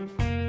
Audio Jungle.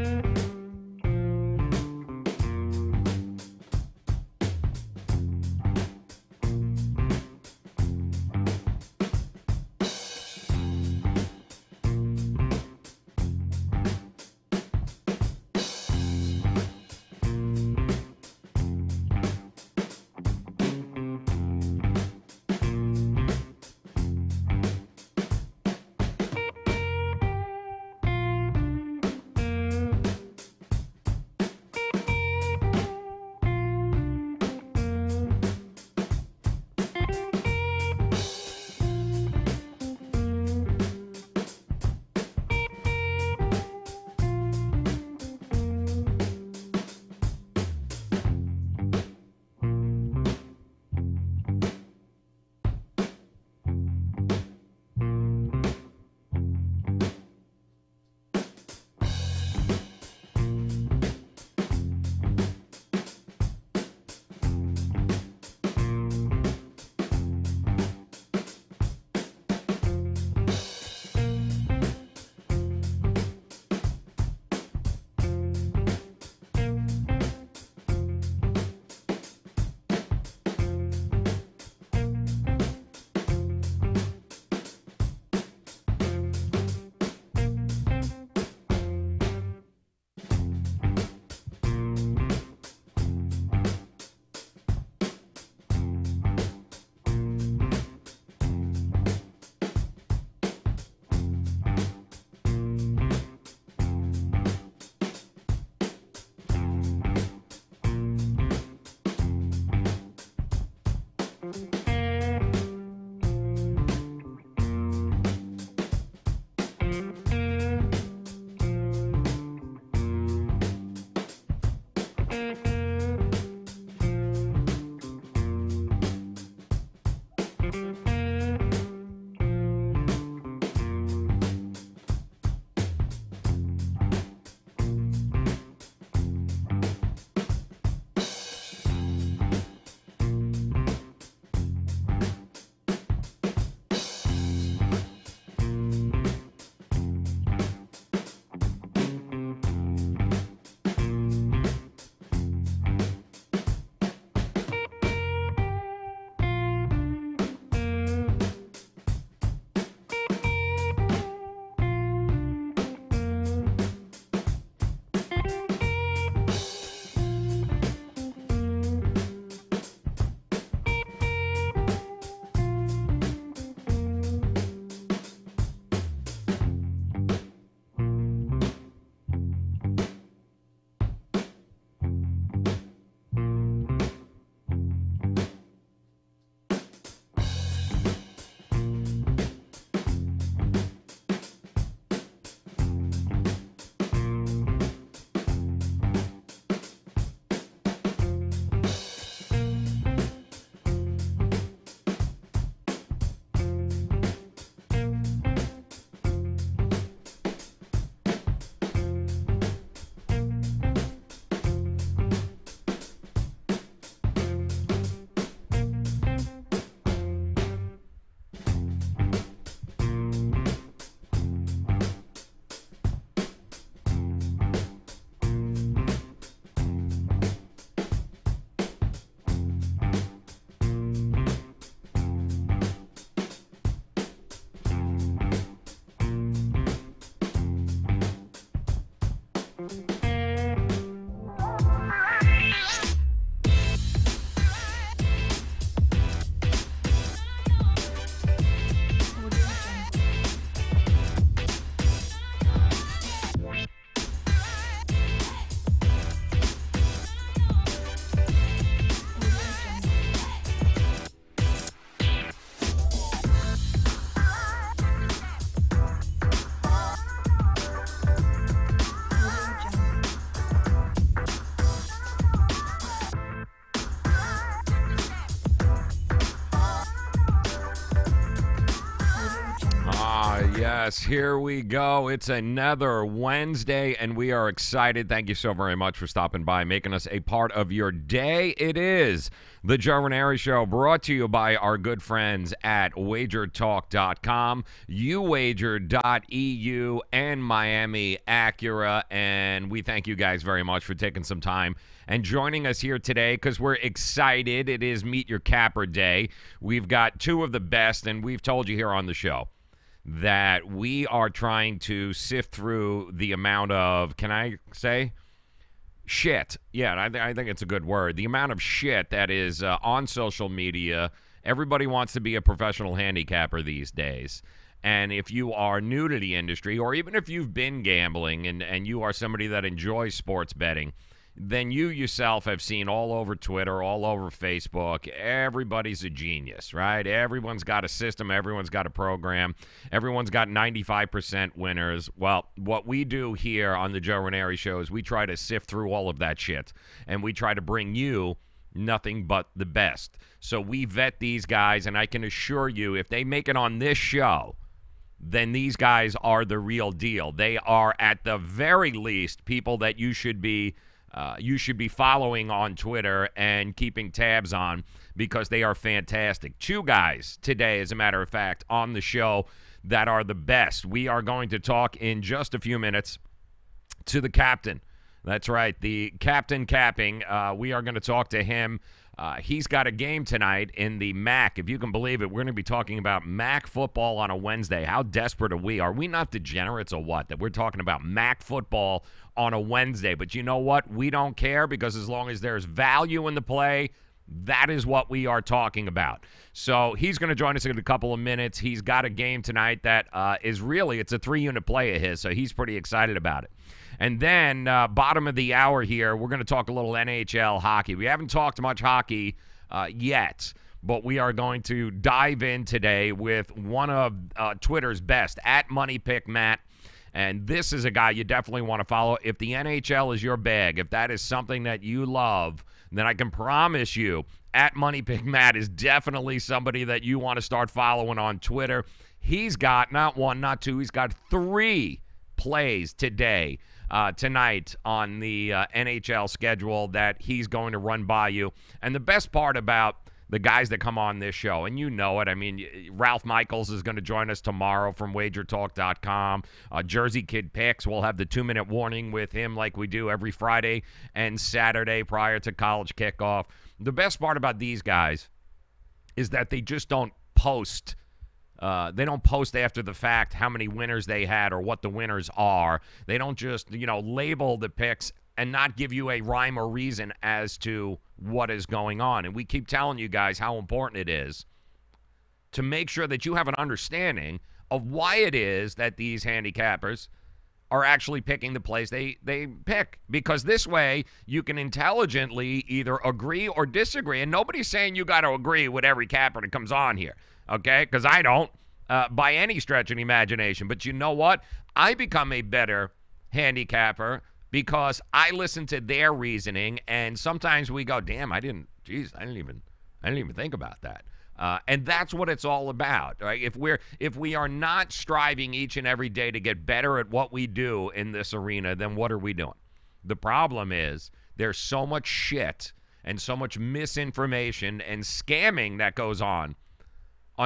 Yes, here we go. It's another Wednesday, and we are excited. Thank you so very much for stopping by, making us a part of your day. It is the Joe Raineri Show, brought to you by our good friends at wagertalk.com, uwager.eu, and Miami Acura. And we thank you guys very much for taking some time and joining us here today because we're excited. It is Meet Your Capper Day. We've got two of the best, and we've told you here on the show that we are trying to sift through the amount of, can I say, shit. Yeah, I think it's a good word. The amount of shit that is on social media. Everybody wants to be a professional handicapper these days. And if you are new to the industry, or even if you've been gambling and you are somebody that enjoys sports betting, then you yourself have seen all over Twitter, all over Facebook, everybody's a genius, right? Everyone's got a system. Everyone's got a program. Everyone's got 95% winners. Well, what we do here on the Joe Raineri Show is we try to sift through all of that shit, and we try to bring you nothing but the best. So we vet these guys, and I can assure you, if they make it on this show, then these guys are the real deal. They are, at the very least, people that you should be following on Twitter and keeping tabs on because they are fantastic. Two guys today, as a matter of fact, on the show that are the best. We are going to talk in just a few minutes to the captain. That's right, the captain capping. We are going to talk to him. He's got a game tonight in the MAC. If you can believe it, we're going to be talking about MAC football on a Wednesday. How desperate are we? Are we not degenerates or what? That we're talking about MAC football on a Wednesday. But you know what? We don't care because as long as there's value in the play, that is what we are talking about. So he's going to join us in a couple of minutes. He's got a game tonight that is really, it's a 3-unit play of his, so he's pretty excited about it. And then bottom of the hour here, we're going to talk a little NHL hockey. We haven't talked much hockey yet, but we are going to dive in today with one of Twitter's best, at MoneyPickMatt. And this is a guy you definitely want to follow. If the NHL is your bag, if that is something that you love, then I can promise you at MoneyPickMatt is definitely somebody that you want to start following on Twitter. He's got not one, not two, he's got 3 plays today. Tonight on the NHL schedule that he's going to run by you. And the best part about the guys that come on this show, and you know it, I mean, Ralph Michaels is going to join us tomorrow from wagertalk.com. Jersey Kid Picks, we'll have the 2-minute warning with him like we do every Friday and Saturday prior to college kickoff. The best part about these guys is that they just don't post. They don't post after the fact how many winners they had or what the winners are. They don't just, label the picks and not give you a rhyme or reason as to what is going on. And we keep telling you guys how important it is to make sure that you have an understanding of why it is that these handicappers are actually picking the plays they pick. Because this way, you can intelligently either agree or disagree. And nobody's saying you got to agree with every capper that comes on here. Okay, because I don't by any stretch of the imagination. But you know what? I become a better handicapper because I listen to their reasoning, and sometimes we go, "Damn, I didn't even think about that." And that's what it's all about, right? If we are not striving each and every day to get better at what we do in this arena, then what are we doing? The problem is there's so much shit and so much misinformation and scamming that goes on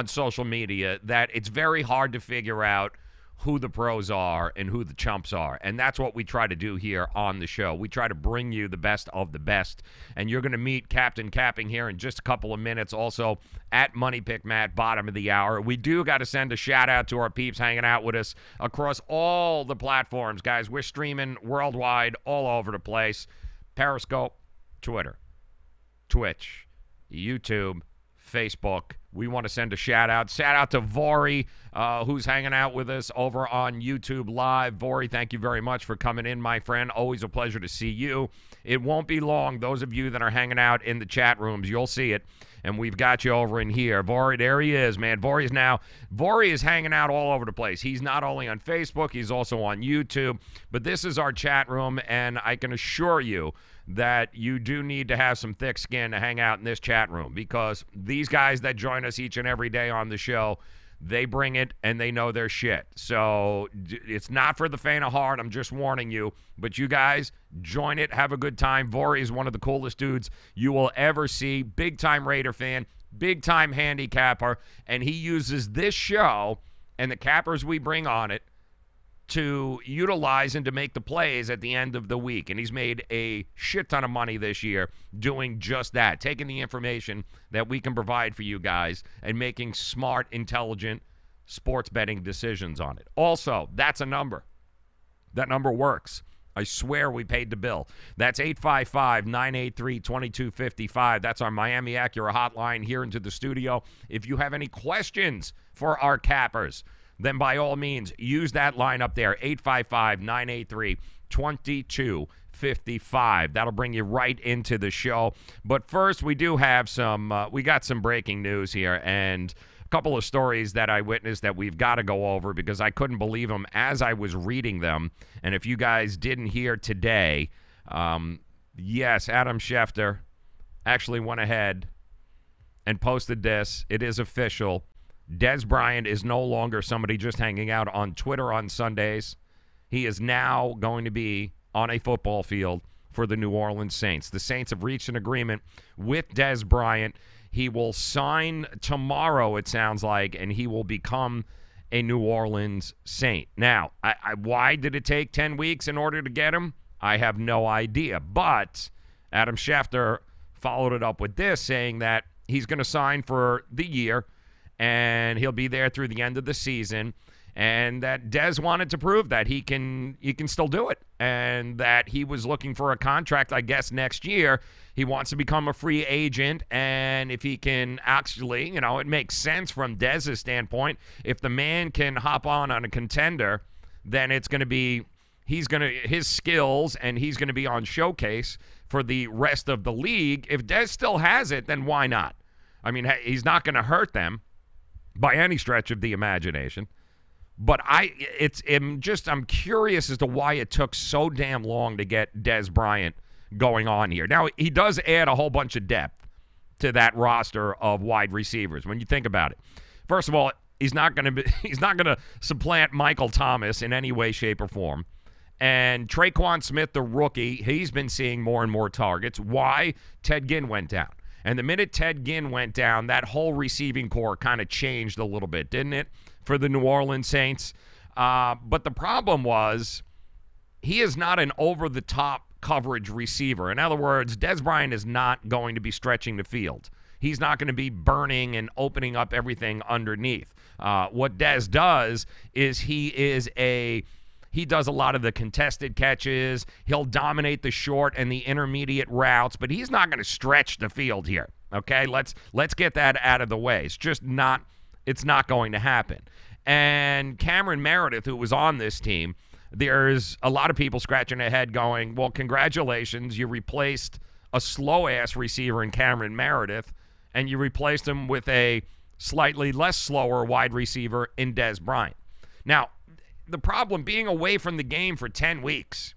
social media that it's very hard to figure out who the pros are and who the chumps are. And that's what we try to do here on the show. We try to bring you the best of the best. And you're going to meet Captain Capping here in just a couple of minutes. Also at MoneyPickMatt, bottom of the hour. We do got to send a shout out to our peeps hanging out with us across all the platforms. Guys, we're streaming worldwide, all over the place. Periscope, Twitter, Twitch, YouTube, Facebook. We want to send a shout out to Vori, who's hanging out with us over on YouTube Live. Vori, thank you very much for coming in, my friend. Always a pleasure to see you. It won't be long. Those of you that are hanging out in the chat rooms, you'll see it. And we've got you over in here. Vori, there he is, man. Vori is hanging out all over the place. He's not only on Facebook, he's also on YouTube. But this is our chat room, and I can assure you that you do need to have some thick skin to hang out in this chat room, because these guys that join us each and every day on the show, They bring it, and they know their shit. So it's not for the faint of heart. I'm just warning you. But you guys, join it. Have a good time. Vori is one of the coolest dudes you will ever see. Big-time Raider fan. Big-time handicapper. And he uses this show and the cappers we bring on it to utilize and to make the plays at the end of the week. And he's made a shit ton of money this year doing just that, taking the information that we can provide for you guys and making smart, intelligent sports betting decisions on it. Also, that's a number. That number works. I swear we paid the bill. That's 855-983-2255. That's our Miami Acura hotline here into the studio. If you have any questions for our cappers, then by all means, use that line up there, 855-983-2255. That'll bring you right into the show. But first, we do have we got some breaking news here, and a couple of stories that I witnessed that we've got to go over because I couldn't believe them as I was reading them. And if you guys didn't hear today, yes, Adam Schefter actually went ahead and posted this. It is official. Dez Bryant is no longer somebody just hanging out on Twitter on Sundays. He is now going to be on a football field for the New Orleans Saints. The Saints have reached an agreement with Dez Bryant. He will sign tomorrow, it sounds like, and he will become a New Orleans Saint. Now, why did it take 10 weeks in order to get him? I have no idea. But Adam Schefter followed it up with this, saying that he's going to sign for the year, and he'll be there through the end of the season, and that Dez wanted to prove that he can still do it, and that he was looking for a contract, I guess, next year. He wants to become a free agent, and if he can actually, it makes sense from Dez's standpoint. If the man can hop on a contender, then it's going to be his skills, and he's going to be on showcase for the rest of the league. If Dez still has it, then why not? I mean, he's not going to hurt them by any stretch of the imagination. But I'm curious as to why it took so damn long to get Dez Bryant going on here. Now, he does add a whole bunch of depth to that roster of wide receivers when you think about it. First of all, he's not going to supplant Michael Thomas in any way, shape, or form. And Traquan Smith, the rookie, he's been seeing more and more targets. Why? Ted Ginn went down. And the minute Ted Ginn went down, that whole receiving core kind of changed a little bit, didn't it, for the New Orleans Saints? But the problem was he is not an over-the-top coverage receiver. In other words, Dez Bryant is not going to be stretching the field. He's not going to be burning and opening up everything underneath. What Dez does is he does a lot of the contested catches. He'll dominate the short and the intermediate routes, but he's not going to stretch the field here. Okay, let's get that out of the way. It's not going to happen. And Cameron Meredith, who was on this team, there's a lot of people scratching their head going, well, congratulations, you replaced a slow-ass receiver in Cameron Meredith, and you replaced him with a slightly less slower wide receiver in Dez Bryant. Now, the problem being away from the game for 10 weeks,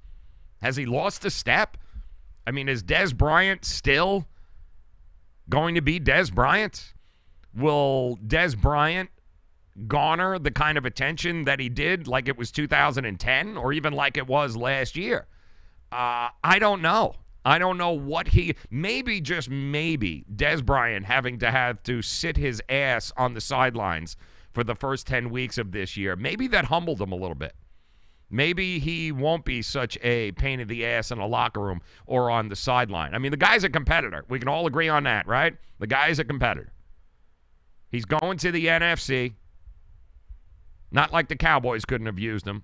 has he lost a step? I mean, is Dez Bryant still going to be Dez Bryant? Will Dez Bryant garner the kind of attention that he did like it was 2010 or even like it was last year? I don't know. I don't know what maybe, just maybe, Dez Bryant having to sit his ass on the sidelines for the first 10 weeks of this year, maybe that humbled him a little bit. Maybe he won't be such a pain in the ass in a locker room or on the sideline. I mean, the guy's a competitor. We can all agree on that, right? The guy's a competitor. He's going to the NFC. Not like the Cowboys couldn't have used him,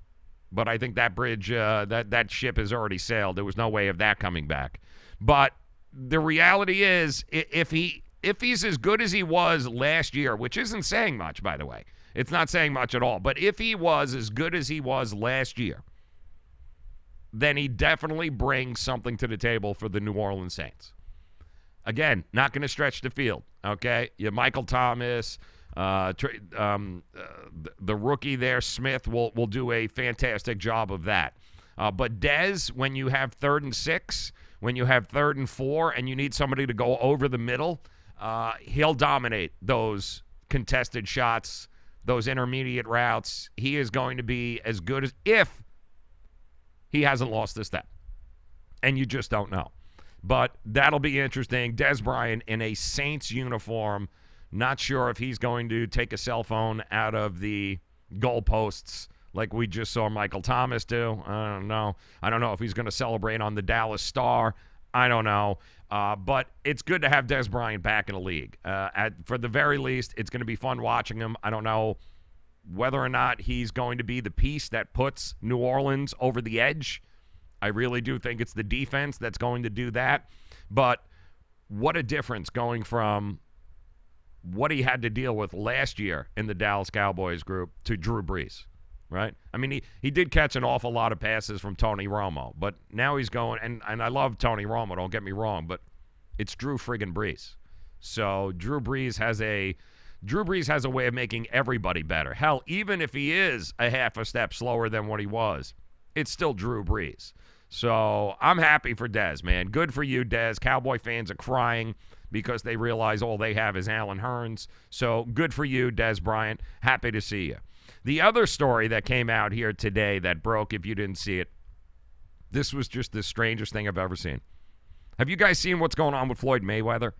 but I think that bridge, that ship has already sailed. There was no way of that coming back. But the reality is, if he's as good as he was last year, which isn't saying much, by the way. It's not saying much at all. But if he was as good as he was last year, then he definitely brings something to the table for the New Orleans Saints. Again, not going to stretch the field, okay? Michael Thomas, the rookie there, Smith, will do a fantastic job of that. But Dez, when you have 3rd and 6, when you have 3rd and 4, and you need somebody to go over the middle, he'll dominate those contested shots those intermediate routes, he is going to be as good as if he hasn't lost a step. And you just don't know. But that'll be interesting. Dez Bryant in a Saints uniform. Not sure if he's going to take a cell phone out of the goalposts like we just saw Michael Thomas do. I don't know. I don't know if he's going to celebrate on the Dallas Star. I don't know. But it's good to have Dez Bryant back in the league. For the very least, it's going to be fun watching him. I don't know whether or not he's going to be the piece that puts New Orleans over the edge. I really do think it's the defense that's going to do that. But what a difference going from what he had to deal with last year in the Dallas Cowboys group to Drew Brees, right? I mean, he did catch an awful lot of passes from Tony Romo, but now he's going, and I love Tony Romo, don't get me wrong, but it's Drew friggin' Brees. So Drew Brees has a way of making everybody better. Hell, even if he is a half a step slower than what he was, it's still Drew Brees. So I'm happy for Dez, man. Good for you, Dez. Cowboy fans are crying because they realize all they have is Allen Hurns. So good for you, Dez Bryant. Happy to see you. The other story that came out here today that broke, if you didn't see it, this was just the strangest thing I've ever seen. Have you guys seen what's going on with Floyd Mayweather?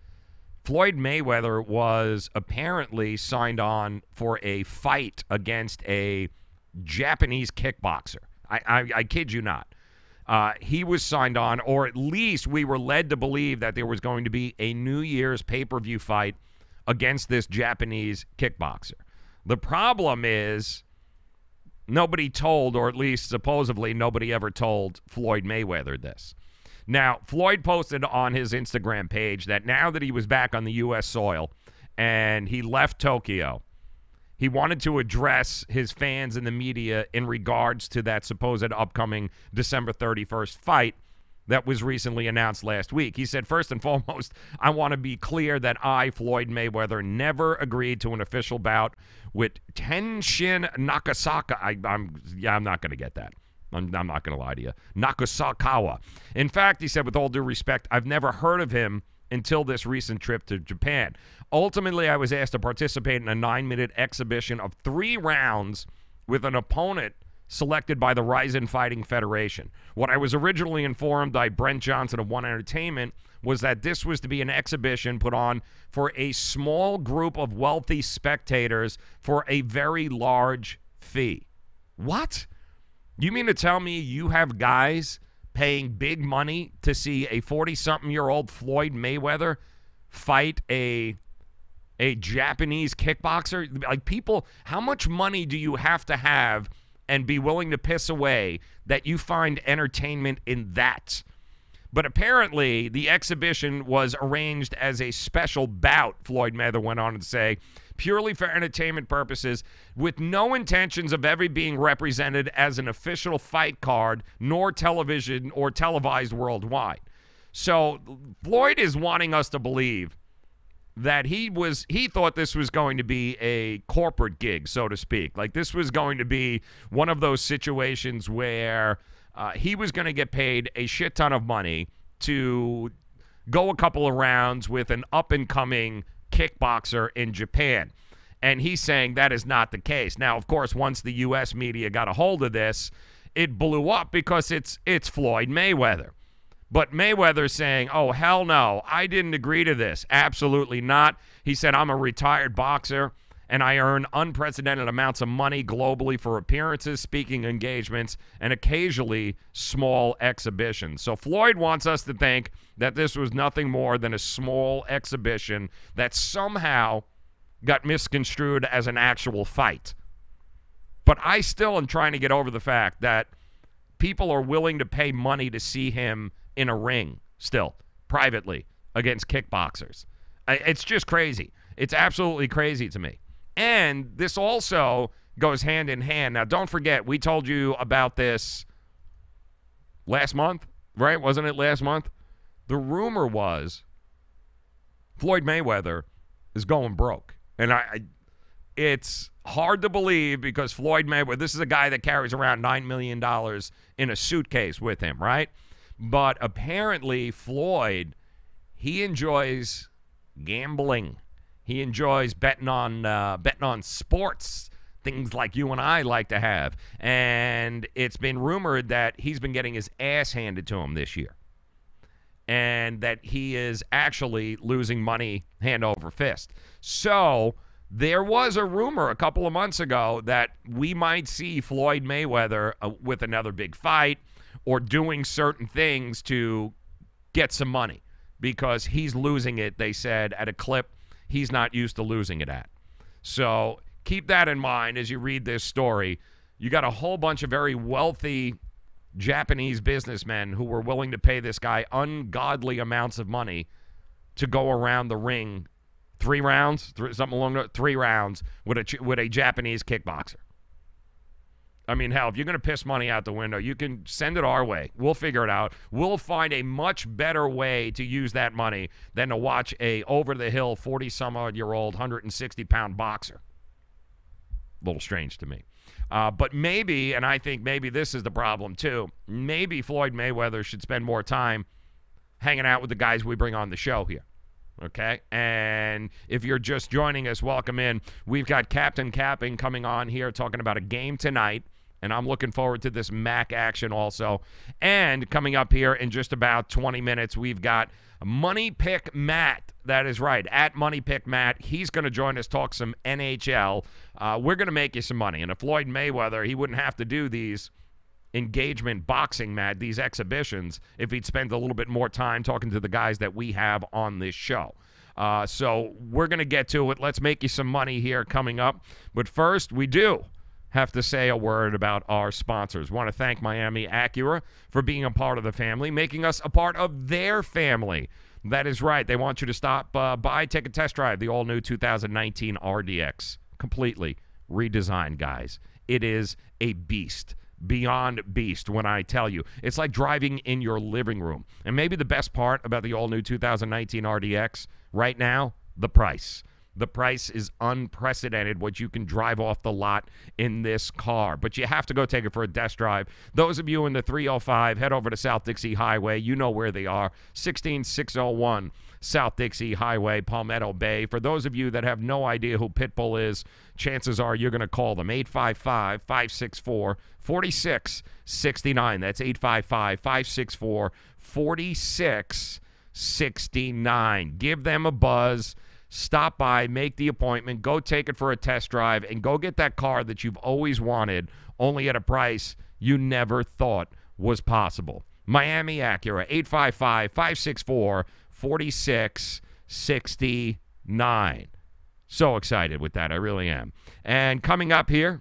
Floyd Mayweather was apparently signed on for a fight against a Japanese kickboxer. I kid you not. He was signed on, or at least we were led to believe that there was going to be a New Year's pay-per-view fight against this Japanese kickboxer. The problem is nobody told, or at least supposedly nobody ever told Floyd Mayweather this. Now, Floyd posted on his Instagram page that now that he was back on the U.S. soil and he left Tokyo, he wanted to address his fans and the media in regards to that supposed upcoming December 31st fight that was recently announced last week. He said, first and foremost, I want to be clear that I, Floyd Mayweather, never agreed to an official bout with Tenshin Nakasaka. I'm not going to get that. I'm not going to lie to you. Nakasakawa. In fact, he said, with all due respect, I've never heard of him until this recent trip to Japan. Ultimately, I was asked to participate in a 9-minute exhibition of 3 rounds with an opponent selected by the Rizin Fighting Federation. What I was originally informed by Brent Johnson of One Entertainment was that this was to be an exhibition put on for a small group of wealthy spectators for a very large fee. What? You mean to tell me you have guys paying big money to see a 40-something-year-old Floyd Mayweather fight a Japanese kickboxer? Like, people, how much money do you have to have and be willing to piss away that you find entertainment in that? But apparently, the exhibition was arranged as a special bout, Floyd Mayweather went on to say, purely for entertainment purposes, with no intentions of ever being represented as an official fight card, nor television or televised worldwide. So Floyd is wanting us to believe that he thought this was going to be a corporate gig, so to speak. Like, this was going to be one of those situations where he was going to get paid a shit ton of money to go a couple of rounds with an up-and-coming kickboxer in Japan. And he's saying that is not the case. Now, of course, once the U.S. media got a hold of this, it blew up because it's Floyd Mayweather. But Mayweather's saying, oh, hell no, I didn't agree to this. Absolutely not. He said, I'm a retired boxer, and I earn unprecedented amounts of money globally for appearances, speaking engagements, and occasionally small exhibitions. So Floyd wants us to think that this was nothing more than a small exhibition that somehow got misconstrued as an actual fight. But I still am trying to get over the fact that people are willing to pay money to see him in a ring still, privately, against kickboxers. It's just crazy. It's absolutely crazy to me. And this also goes hand in hand. Now, don't forget, we told you about this last month, right? Wasn't it last month? The rumor was Floyd Mayweather is going broke. And it's hard to believe because Floyd Mayweather, this is a guy that carries around $9 million in a suitcase with him, right? But apparently Floyd, he enjoys gambling. He enjoys betting on sports, things like you and I like to have. And it's been rumored that he's been getting his ass handed to him this year, and that he is actually losing money hand over fist. So there was a rumor a couple of months ago that we might see Floyd Mayweather with another big fight or doing certain things to get some money, because he's losing it, they said, at a clip he's not used to losing it at. So keep that in mind as you read this story. You got a whole bunch of very wealthy Japanese businessmen who were willing to pay this guy ungodly amounts of money to go around the ring 3 rounds, something along the 3 rounds with a Japanese kickboxer. I mean, hell, if you're going to piss money out the window, you can send it our way. We'll figure it out. We'll find a much better way to use that money than to watch a over-the-hill 40-some-odd-year-old 160-pound boxer. A little strange to me. But maybe, and I think maybe this is the problem too, maybe Floyd Mayweather should spend more time hanging out with the guys we bring on the show here. Okay? And if you're just joining us, welcome in. We've got Captain Capping coming on here talking about a game tonight, and I'm looking forward to this MAC action also. And coming up here in just about 20 minutes, we've got Money Pick Matt. That is right, at Money Pick Matt. He's going to join us, talk some NHL. We're going to make you some money. And if Floyd Mayweather, he wouldn't have to do these engagement boxing, Matt, these exhibitions, if he'd spend a little bit more time talking to the guys that we have on this show. So we're going to get to it. Let's make you some money here coming up. But first, we do have to say a word about our sponsors. Want to thank Miami Acura for being a part of the family, making us a part of their family. That is right. They want you to stop by, take a test drive, the all-new 2019 RDX. Completely redesigned, guys. It is a beast. Beyond beast when I tell you. It's like driving in your living room. And maybe the best part about the all-new 2019 RDX right now, the price. The price is unprecedented, what you can drive off the lot in this car. But you have to go take it for a test drive. Those of you in the 305, head over to South Dixie Highway. You know where they are. 16601 South Dixie Highway, Palmetto Bay. For those of you that have no idea who Pitbull is, chances are you're going to call them. 855-564-4669. That's 855-564-4669. Give them a buzz. Stop by, make the appointment, go take it for a test drive, and go get that car that you've always wanted, only at a price you never thought was possible. Miami Acura, 855-564-4669. So excited with that, I really am. And coming up here,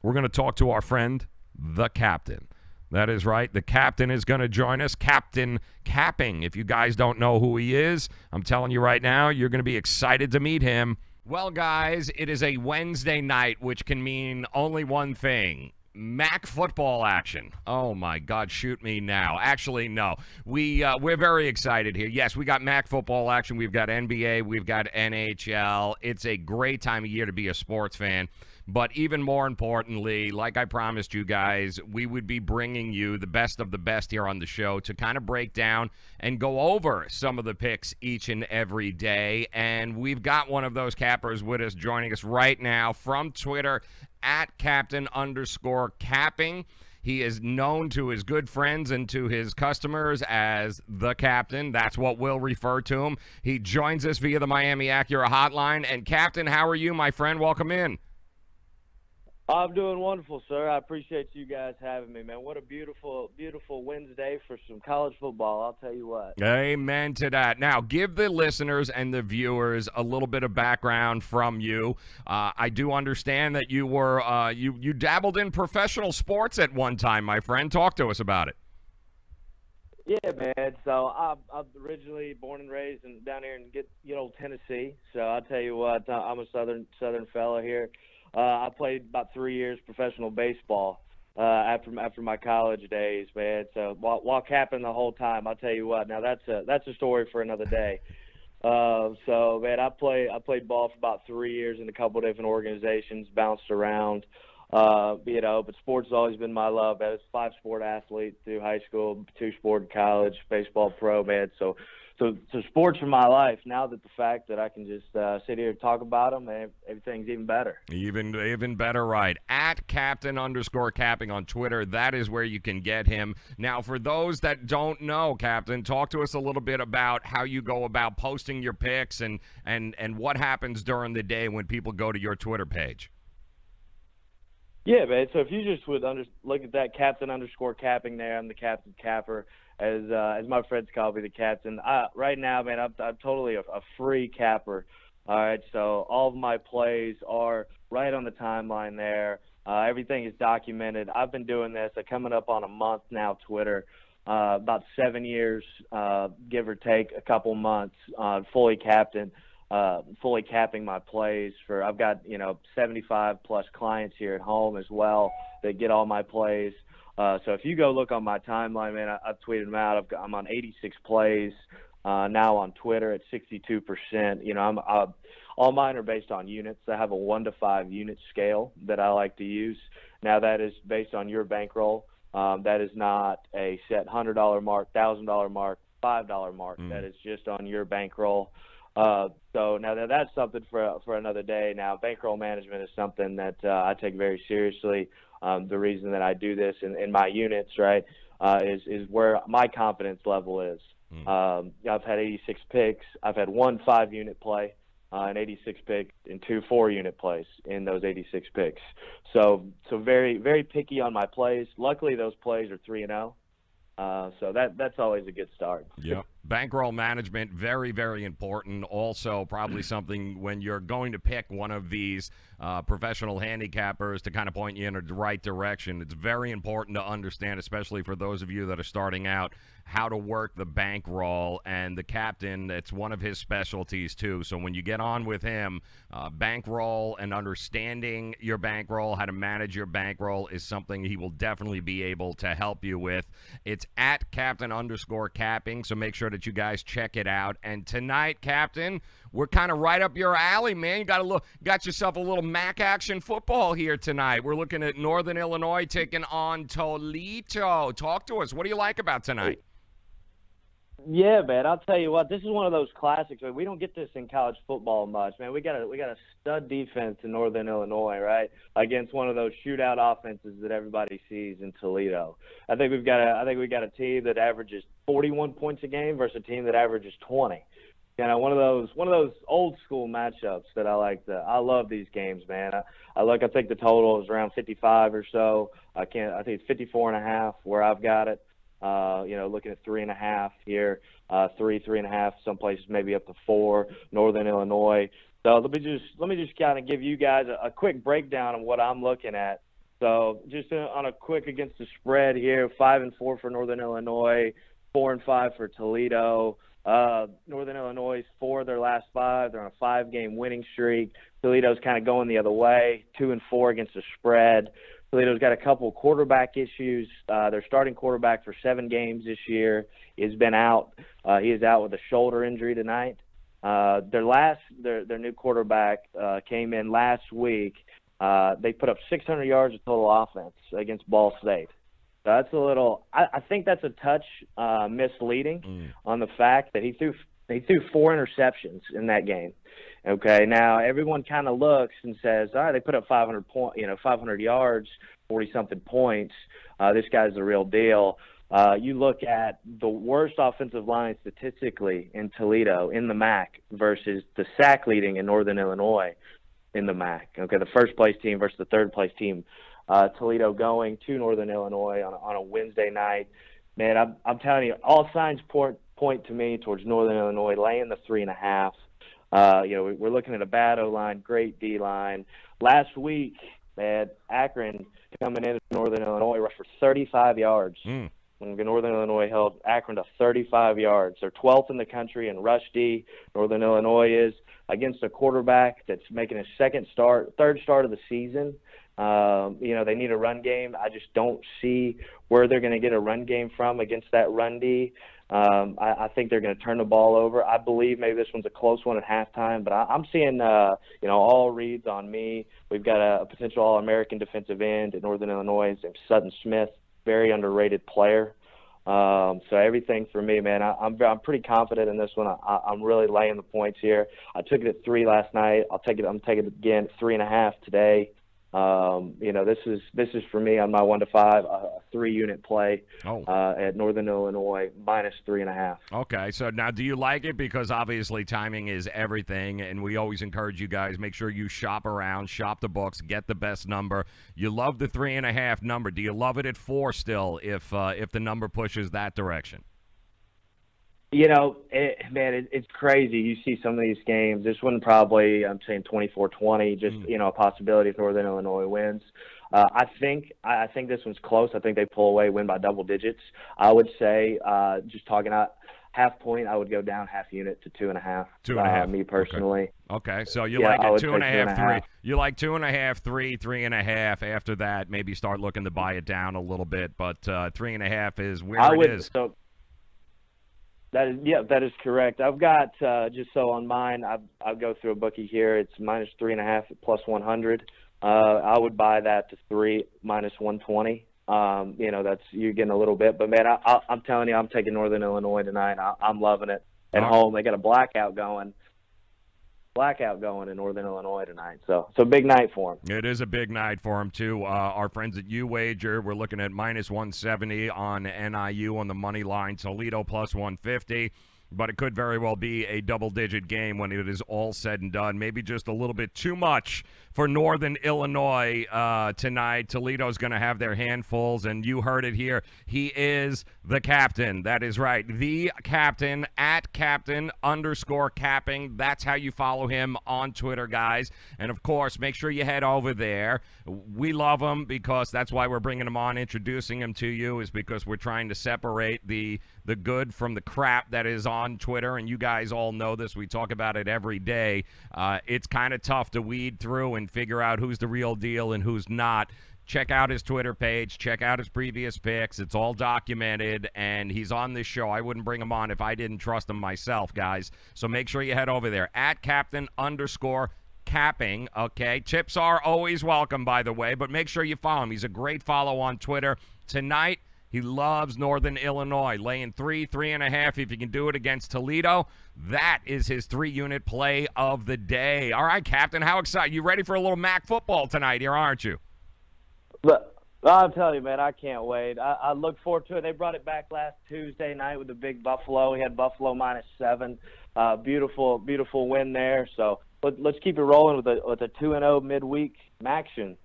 we're going to talk to our friend, the Captain. That is right. The Captain is going to join us. Captain Capping. If you guys don't know who he is, I'm telling you right now, you're going to be excited to meet him. Well, guys, it is a Wednesday night, which can mean only one thing. MAC football action. Oh, my God, shoot me now. Actually, no. We're very excited here. Yes, we got MAC football action. We've got NBA. We've got NHL. It's a great time of year to be a sports fan. But even more importantly, like I promised you guys, we would be bringing you the best of the best here on the show to kind of break down and go over some of the picks each and every day. And we've got one of those cappers with us, joining us right now from Twitter, at Captain_Capping. He is known to his good friends and to his customers as the Captain. That's what we'll refer to him. He joins us via the Miami Acura hotline. And Captain, how are you, my friend? Welcome in. I'm doing wonderful, sir. I appreciate you guys having me, man. What a beautiful, beautiful Wednesday for some college football, I'll tell you what. Amen to that. Now, give the listeners and the viewers a little bit of background from you. I do understand that you were you dabbled in professional sports at one time, my friend. Talk to us about it. Yeah, man. So I'm originally born and raised down here in good old Tennessee. So I'll tell you what, I'm a southern fella here. I played about 3 years professional baseball after my college days, man. So while capping the whole time, I'll tell you what. Now that's a story for another day. So man, I played ball for about 3 years in a couple different organizations, bounced around. But sports has always been my love. I was a 5-sport athlete through high school, 2-sport in college, baseball pro, man. So sports are my life. Now that the fact that I can just sit here and talk about them, man, everything's even better. Even better, right? At Captain_capping on Twitter. That is where you can get him. Now, for those that don't know, Captain, talk to us a little bit about how you go about posting your picks and what happens during the day when people go to your Twitter page. Yeah, man. So if you just would look at that Captain_capping there, I'm the Captain Capper, as my friends call me, the Captain. Right now, man, I'm totally a free capper. All right, so all of my plays are right on the timeline there. Everything is documented. I've been doing this. I'm coming up on a month now, Twitter, about 7 years, give or take a couple months, fully capping my plays. I've got 75 plus clients here at home as well that get all my plays. So if you go look on my timeline, man, I've tweeted them out. I'm on 86 plays now on Twitter at 62%. All mine are based on units. I have a 1 to 5 unit scale that I like to use. Now that is based on your bankroll. That is not a set $100 mark, $1,000 mark, $5 mark. That is just on your bankroll. So now that's something for another day. Now, bankroll management is something that I take very seriously. The reason that I do this in my units, right, is where my confidence level is. I've had 86 picks. I've had 1 5-unit play, an 86 pick, and 2 4-unit plays in those 86 picks. So very, very picky on my plays. Luckily, those plays are 3-0. So that's always a good start. Yep. Bankroll management, very, very important. Also, probably something when you're going to pick one of these professional handicappers to kind of point you in the right direction. It's very important to understand, especially for those of you that are starting out, how to work the bankroll. And the Captain, it's one of his specialties too. So when you get on with him, bankroll and understanding your bankroll, how to manage your bankroll is something he will definitely be able to help you with. It's at Captain_capping, so make sure that you guys check it out. And tonight, Captain, we're kind of right up your alley, man. You got yourself a little MAC action football here tonight. We're looking at Northern Illinois taking on Toledo. Talk to us. What do you like about tonight? Yeah, man. I'll tell you what. This is one of those classics. We don't get this in college football much, man. We got a stud defense in Northern Illinois, right, against one of those shootout offenses that everybody sees in Toledo. I think we got a team that averages 41 points a game versus a team that averages 20. One of those old school matchups that I like. I love these games, man. I think the total is around 55 or so. I think it's 54.5 where I've got it. Looking at 3.5 here, 3.5, some places maybe up to 4. Northern Illinois. So let me just kind of give you guys a quick breakdown of what I'm looking at. So just on a quick against the spread here, 5-4 for Northern Illinois, 4-5 for Toledo. Northern Illinois 4 of their last 5. They're on a 5-game winning streak. Toledo's kind of going the other way, 2-4 against the spread. Toledo's got a couple of quarterback issues. Their starting quarterback for 7 games this year has been out. He is out with a shoulder injury tonight. Their new quarterback came in last week. They put up 600 yards of total offense against Ball State. So that's a little. I think that's a touch misleading on the fact that he threw 4 interceptions in that game. Okay, now everyone kind of looks and says, all right, they put up 500 yards, 40-something points. This guy's the real deal. You look at the worst offensive line statistically in Toledo in the MAC versus the sack leading in Northern Illinois in the MAC. Okay, the first-place team versus the third-place team. Toledo going to Northern Illinois on a Wednesday night. Man, I'm telling you, all signs point to me towards Northern Illinois laying the 3.5. We're looking at a bad O-line, great D-line. Last week, man, Akron coming into Northern Illinois rushed for 35 yards. Northern Illinois held Akron to 35 yards. They're 12th in the country in rush D. Northern Illinois is. against a quarterback that's making his third start of the season. They need a run game. I just don't see where they're going to get a run game from against that run D. I think they're going to turn the ball over. I believe maybe this one's a close one at halftime, but I'm seeing, all reads on me. We've got a potential All-American defensive end at Northern Illinois, named Sutton Smith, very underrated player. So everything for me, man, I'm pretty confident in this one. I'm really laying the points here. I took it at 3 last night. I'm taking it again at 3.5 today. This is for me on my 1 to 5, a 3-unit play at Northern Illinois minus 3.5. Okay, so now do you like it? Because obviously timing is everything, and we always encourage you guys, make sure you shop around, shop the books, get the best number. You love the 3.5 number. Do you love it at 4 still if the number pushes that direction? It's crazy. You see some of these games. This one probably, I'm saying 24-20, just, a possibility if Northern Illinois wins. I think this one's close. I think they pull away, win by double digits. I would say, just talking out half point, I would go down half unit to 2.5. 2.5. Me personally. Okay. So you like it 2.5, 3. You like 2.5, 3, 3.5. After that, maybe start looking to buy it down a little bit. But 3.5 is where it is. So, that is correct. I've got just so on mine, I'll go through a bookie here. It's minus 3.5 at plus 100. I would buy that to 3 minus 120. That's you're getting a little bit, but man, I'm telling you, I'm taking Northern Illinois tonight. I'm loving it at home. They got a blackout going in Northern Illinois tonight. So big night for them. It is a big night for them, too. Our friends at UWager, we're looking at minus 170 on NIU on the money line. Toledo plus 150. But it could very well be a double-digit game when it is all said and done. Maybe just a little bit too much for Northern Illinois tonight. Toledo's going to have their handfuls, and you heard it here. He is the captain. That is right. The captain, at captain_capping. That's how you follow him on Twitter, guys. And, of course, make sure you head over there. We love him because that's why we're bringing him on, introducing him to you, is because we're trying to separate the good from the crap that is on Twitter, and you guys all know this. We talk about it every day. It's kind of tough to weed through and figure out who's the real deal and who's not. Check out his Twitter page. Check out his previous picks. It's all documented, and he's on this show. I wouldn't bring him on if I didn't trust him myself, guys. So make sure you head over there, at captain_capping, okay? Tips are always welcome, by the way, but make sure you follow him. He's a great follow on Twitter. Tonight, he loves Northern Illinois, laying 3, 3.5. If you can do it against Toledo, that is his 3-unit play of the day. All right, Captain, how excited? You ready for a little MAC football tonight here, aren't you? But I'll tell you, man, I can't wait. I look forward to it. They brought it back last Tuesday night with the big Buffalo. We had Buffalo minus 7. Beautiful win there. So let's keep it rolling with a 2-0 midweek action.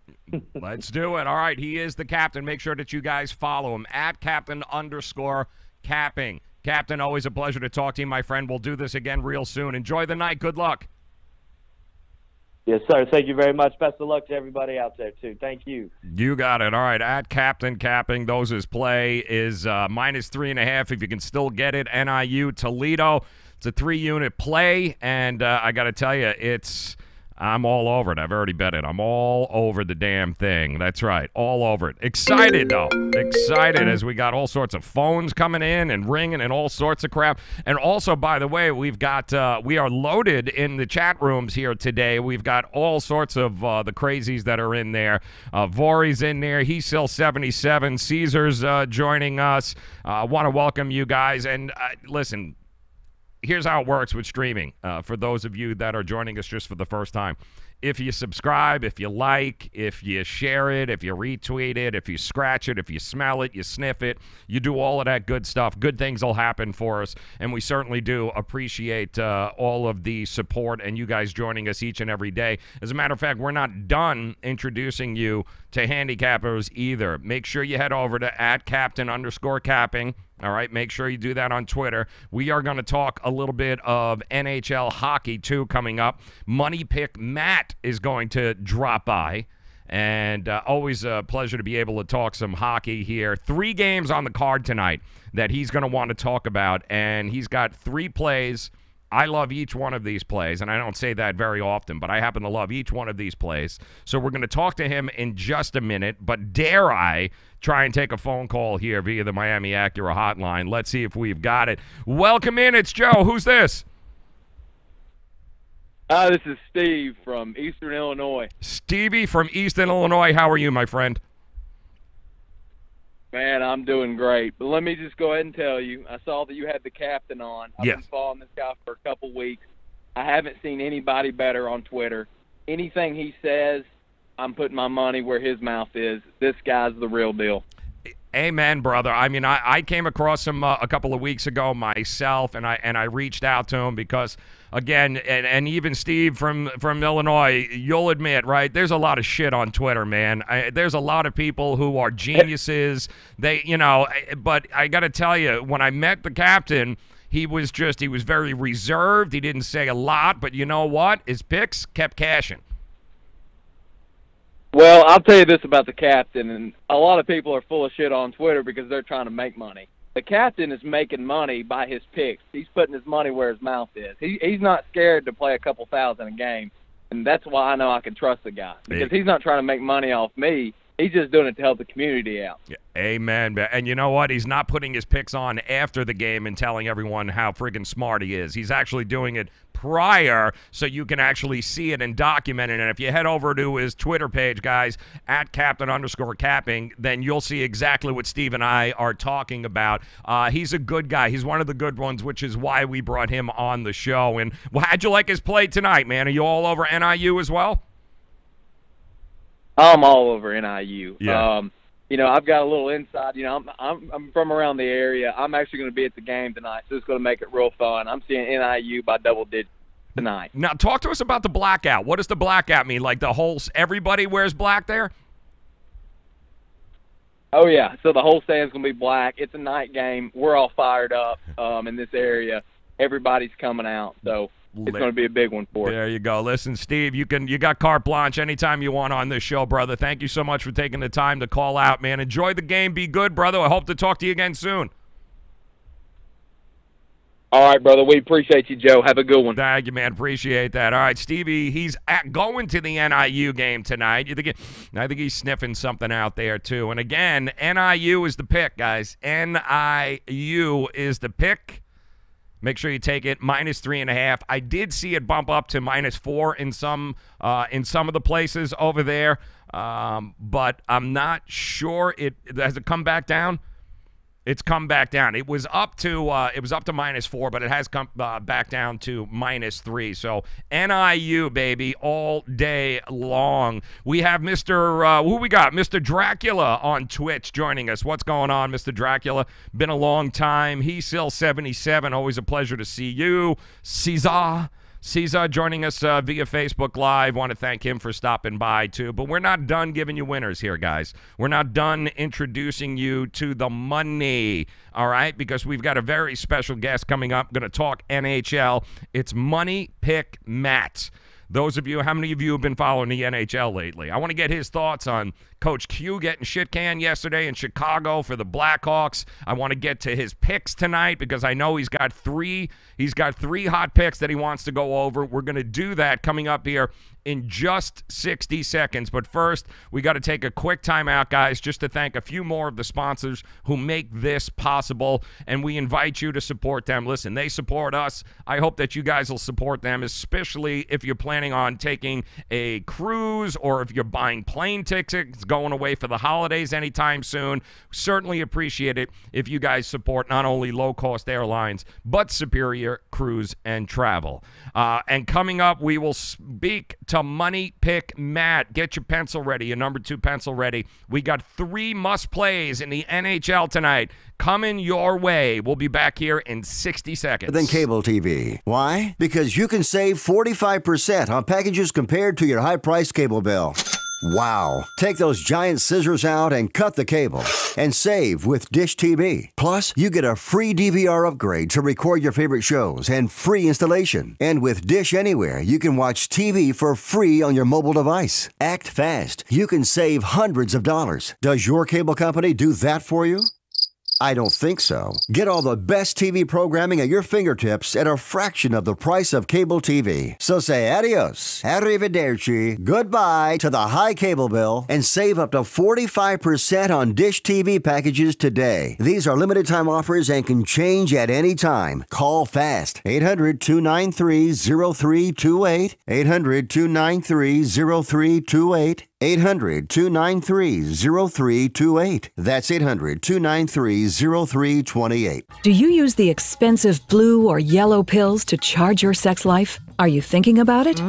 Let's do it. All right, he is the captain. Make sure that you guys follow him, at captain_capping. Captain, always a pleasure to talk to you, my friend. We'll do this again real soon. Enjoy the night. Good luck. Yes, sir. Thank you very much. Best of luck to everybody out there, too. Thank you. You got it. All right, at Captain Capping, those his play is minus 3.5 if you can still get it. NIU Toledo. It's a 3-unit play, and I got to tell you, I'm all over it. I've already bet it. I'm all over the damn thing. That's right. All over it. Excited, though. Excited as we got all sorts of phones coming in and ringing and all sorts of crap. And also, by the way, we are loaded in the chat rooms here today. We've got all sorts of the crazies that are in there. Vori's in there. He's still 77. Caesar's joining us. I want to welcome you guys. And listen, here's how it works with streaming. For those of you that are joining us just for the first time, if you subscribe, if you like, if you share it, if you retweet it, if you scratch it, if you smell it, you sniff it, you do all of that good stuff, good things will happen for us. And we certainly do appreciate all of the support and you guys joining us each and every day. As a matter of fact, we're not done introducing you to handicappers either. Make sure you head over to @captain_capping. All right, make sure you do that on Twitter. We are going to talk a little bit of NHL hockey, too, coming up. Money Pick Matt is going to drop by, and always a pleasure to be able to talk some hockey here. 3 games on the card tonight that he's going to want to talk about, and he's got 3 plays I love each one of these plays, and I don't say that very often, but I happen to love each one of these plays. So we're going to talk to him in just a minute, but dare I try and take a phone call here via the Miami Acura hotline? Let's see if we've got it. Welcome in. It's Joe. Who's this? This is Steve from Eastern Illinois. Stevie from Eastern Illinois. How are you, my friend? Man, I'm doing great. But let me just go ahead and tell you, I saw that you had the captain on. I've been following this guy for a couple weeks. I haven't seen anybody better on Twitter. Anything he says, I'm putting my money where his mouth is. This guy's the real deal. Amen, brother. I mean, I came across him a couple of weeks ago myself, and I reached out to him because, again, and even Steve from Illinois, you'll admit, right? There's a lot of shit on Twitter, man. There's a lot of people who are geniuses. But I got to tell you, when I met the captain, he was very reserved. He didn't say a lot, but you know what? His picks kept cashing. Well, I'll tell you this about the captain, and a lot of people are full of shit on Twitter because they're trying to make money. The captain is making money by his picks. He's putting his money where his mouth is. He's not scared to play a couple thousand a game, and that's why I know I can trust the guy. Because he's not trying to make money off me. He's just doing it to help the community out. Yeah, amen. And you know what? He's not putting his picks on after the game and telling everyone how friggin' smart he is. He's actually doing it prior so you can actually see it and document it. And if you head over to his Twitter page, guys, at @captain_capping, then you'll see exactly what Steve and I are talking about. He's a good guy. He's one of the good ones, which is why we brought him on the show. And how'd you like his play tonight, man? Are you all over NIU as well? I'm all over NIU. Yeah. I've got a little inside. I'm from around the area. I'm actually going to be at the game tonight, so it's going to make it real fun. I'm seeing NIU by double digits tonight. Now, talk to us about the blackout. What does the blackout mean? Like everybody wears black there? Oh, yeah. So the whole stand's going to be black. It's a night game. We're all fired up in this area. Everybody's coming out, so it's going to be a big one for us. There you go. Listen, Steve, you got carte blanche anytime you want on this show, brother. Thank you so much for taking the time to call out, man. Enjoy the game. Be good, brother. I hope to talk to you again soon. All right, brother. We appreciate you, Joe. Have a good one. Thank you, man. Appreciate that. All right, Stevie, he's going to the NIU game tonight. I think he's sniffing something out there, too. And, again, NIU is the pick, guys. NIU is the pick. Make sure you take it -3.5. I did see it bump up to -4 in some of the places over there, but I'm not sure has it come back down. It's come back down. It was up to -4, but it has come back down to -3. So NIU, baby, all day long. We have who we got? Mr. Dracula on Twitch joining us. What's going on, Mr. Dracula? Been a long time. He's still 77. Always a pleasure to see you, Caesar joining us via Facebook Live. Want to thank him for stopping by, too. But we're not done giving you winners here, guys. We're not done introducing you to the money, all right? Because we've got a very special guest coming up. Going to talk NHL. It's Money Pick Matt. Those of you, how many of you have been following the NHL lately? I want to get his thoughts on Coach Q getting shit canned yesterday in Chicago for the Blackhawks. I want to get to his picks tonight because I know he's got three hot picks that he wants to go over. We're going to do that coming up here in just 60 seconds. But first, we got to take a quick timeout, guys, just to thank a few more of the sponsors who make this possible, and we invite you to support them. Listen, they support us. I hope that you guys will support them, especially if you're planning on taking a cruise or if you're buying plane tickets, going away for the holidays anytime soon. Certainly appreciate it if you guys support not only low-cost airlines, but Superior Cruise and Travel. And coming up, we will speak to Money Pick Matt. Get your pencil ready, your number 2 pencil ready. We got 3 must-plays in the NHL tonight coming your way. We'll be back here in 60 seconds. Than cable TV. Why? Because you can save 45% on packages compared to your high-priced cable bill. Wow. Take those giant scissors out and cut the cable and save with Dish TV. Plus, you get a free DVR upgrade to record your favorite shows and free installation. And with Dish Anywhere, you can watch TV for free on your mobile device. Act fast. You can save hundreds of dollars. Does your cable company do that for you? I don't think so. Get all the best TV programming at your fingertips at a fraction of the price of cable TV. So say adios, arrivederci, goodbye to the high cable bill and save up to 45% on Dish TV packages today. These are limited time offers and can change at any time. Call fast. 800-293-0328. 800-293-0328. 800-293-0328. That's 800-293-0328. Do you use the expensive blue or yellow pills to charge your sex life? Are you thinking about it?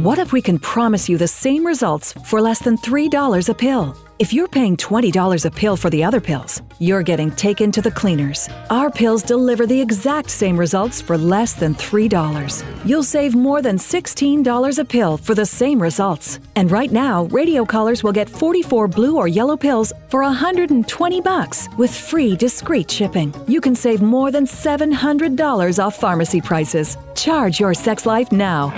What if we can promise you the same results for less than $3 a pill? If you're paying $20 a pill for the other pills, you're getting taken to the cleaners. Our pills deliver the exact same results for less than $3. You'll save more than $16 a pill for the same results. And right now, radio callers will get 44 blue or yellow pills for $120 with free discreet shipping. You can save more than $700 off pharmacy prices. Charge your sex life now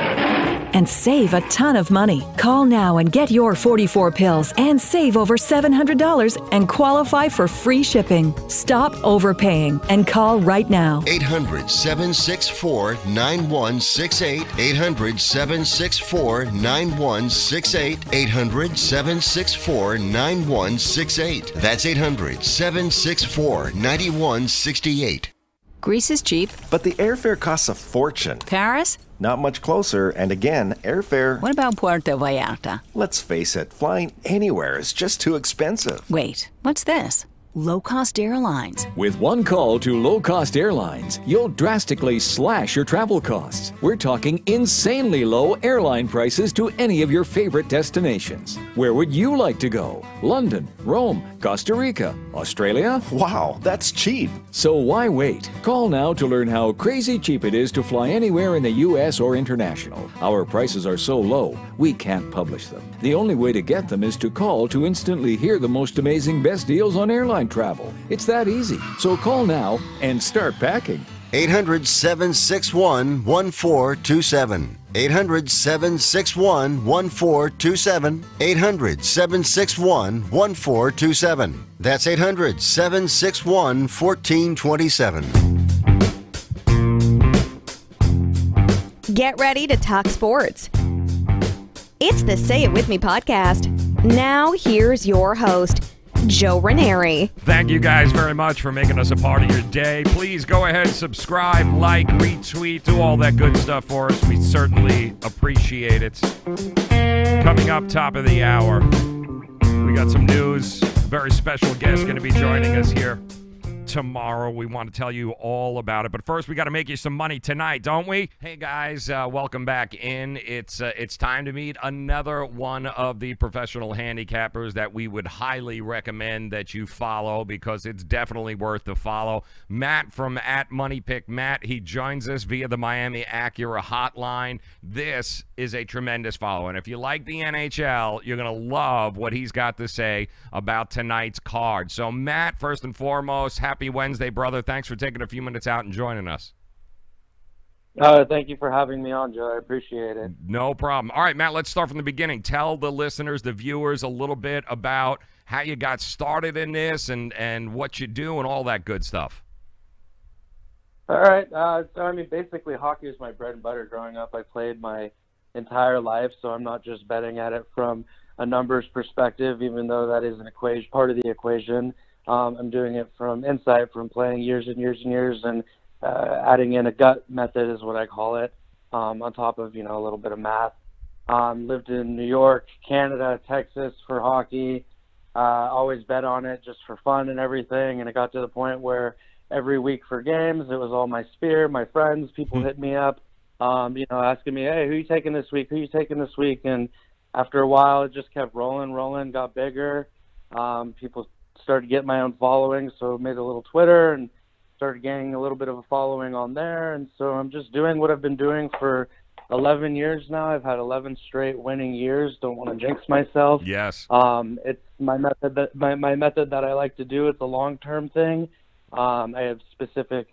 and save a ton of money. Call now and get your 44 pills and save over $700 and qualify for free shipping. Stop overpaying and call right now. 800-764-9168. 800-764-9168. 800-764-9168. That's 800-764-9168. Greece is cheap. But the airfare costs a fortune. Paris? Not much closer, and again, airfare... What about Puerto Vallarta? Let's face it, flying anywhere is just too expensive. Wait, what's this? Low-cost airlines. With one call to low-cost airlines, you'll drastically slash your travel costs. We're talking insanely low airline prices to any of your favorite destinations. Where would you like to go? London, Rome, Costa Rica, Australia? Wow, that's cheap. So why wait? Call now to learn how crazy cheap it is to fly anywhere in the U.S. or international. Our prices are so low, we can't publish them. The only way to get them is to call to instantly hear the most amazing best deals on airline travel. It's that easy. So call now and start packing. 800-761-1427. 800-761-1427. 800-761-1427. That's 800-761-1427. Get ready to talk sports. It's the Say It With Me podcast. Now here's your host, Joe Raineri. Thank you guys very much for making us a part of your day. Please go ahead, subscribe, like, retweet, do all that good stuff for us. We certainly appreciate it. Coming up top of the hour, we got some news. Very special guest going to be joining us here tomorrow. We want to tell you all about it. But first, we got to make you some money tonight, don't we? Hey, guys, welcome back in. It's time to meet another one of the professional handicappers that we would highly recommend that you follow because it's definitely worth the follow. Matt from @MoneyPick Matt. He joins us via the Miami Acura hotline. This is a tremendous follow. And if you like the NHL, you're going to love what he's got to say about tonight's card. So, Matt, first and foremost, happy Wednesday, brother. Thanks for taking a few minutes out and joining us. Thank you for having me on, Joe. I appreciate it. No problem. All right, Matt, let's start from the beginning. Tell the listeners, the viewers, a little bit about how you got started in this and what you do and all that good stuff. All right. Basically, hockey is my bread and butter growing up. I played my entire life, so I'm not just betting at it from a numbers perspective, even though that is an equation, part of the equation. I'm doing it from insight, from playing years and years and years, and adding in a gut method is what I call it, on top of, a little bit of math. Lived in New York, Canada, Texas for hockey. Always bet on it just for fun and everything, and it got to the point where every week for games, it was all my sphere, my friends, people hit me up, asking me, hey, who are you taking this week? Who are you taking this week? And after a while, it just kept rolling, got bigger. People started getting my own following, so made a little Twitter and started gaining a little bit of a following on there. And so I'm just doing what I've been doing for 11 years now. I've had 11 straight winning years. Don't want to jinx myself. Yes. It's my method that I like to do. It's a long-term thing. I have specific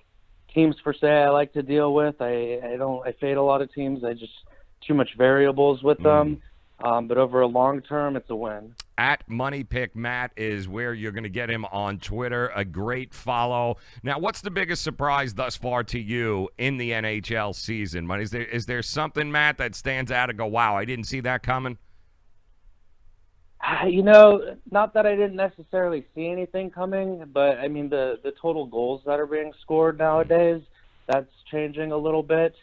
teams per se I like to deal with. I fade a lot of teams. I just too much variables with them. But over a long term, it's a win. At MoneyPickMatt is where you're going to get him on Twitter. A great follow. Now, what's the biggest surprise thus far to you in the NHL season? Is there something, Matt, that stands out and go, wow, I didn't see that coming? Not that I didn't necessarily see anything coming, but I mean the total goals that are being scored nowadays, that's changing a little bit.